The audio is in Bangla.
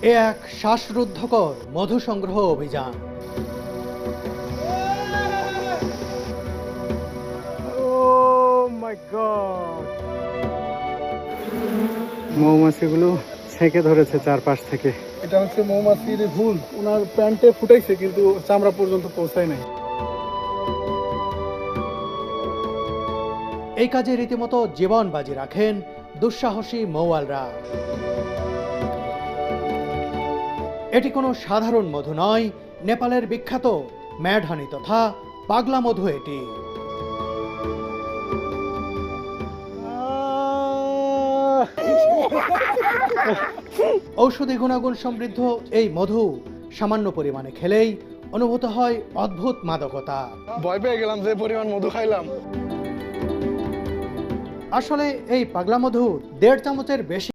এ এক শ্বাসরুদ্ধকর মধু সংগ্রহ অভিযান। মৌমাছিগুলো ছেঁকে ধরেছে চারপাশ থেকে। এটা হচ্ছে মৌমাছির হুল, ওনার প্যান্টে ফুটাইছে কিন্তু চামড়া পর্যন্ত পৌঁছায় নাই। এই কাজে রীতিমতো জীবন বাজি রাখেন দুঃসাহসী মৌয়ালরা। এটি কোনো সাধারণ মধু নয়, নেপালের বিখ্যাত ম্যাডহানি তথা পাগলা মধু এটি। ঔষধি গুণাগুণ সমৃদ্ধ এই মধু সামান্য পরিমাণে খেলেই অনুভূত হয় অদ্ভুত মাদকতা। ভয় পেয়ে গেলাম যে পরিমাণ মধু খাইলাম। আসলে এই পাগলা মধু 1.5 চামচের বেশি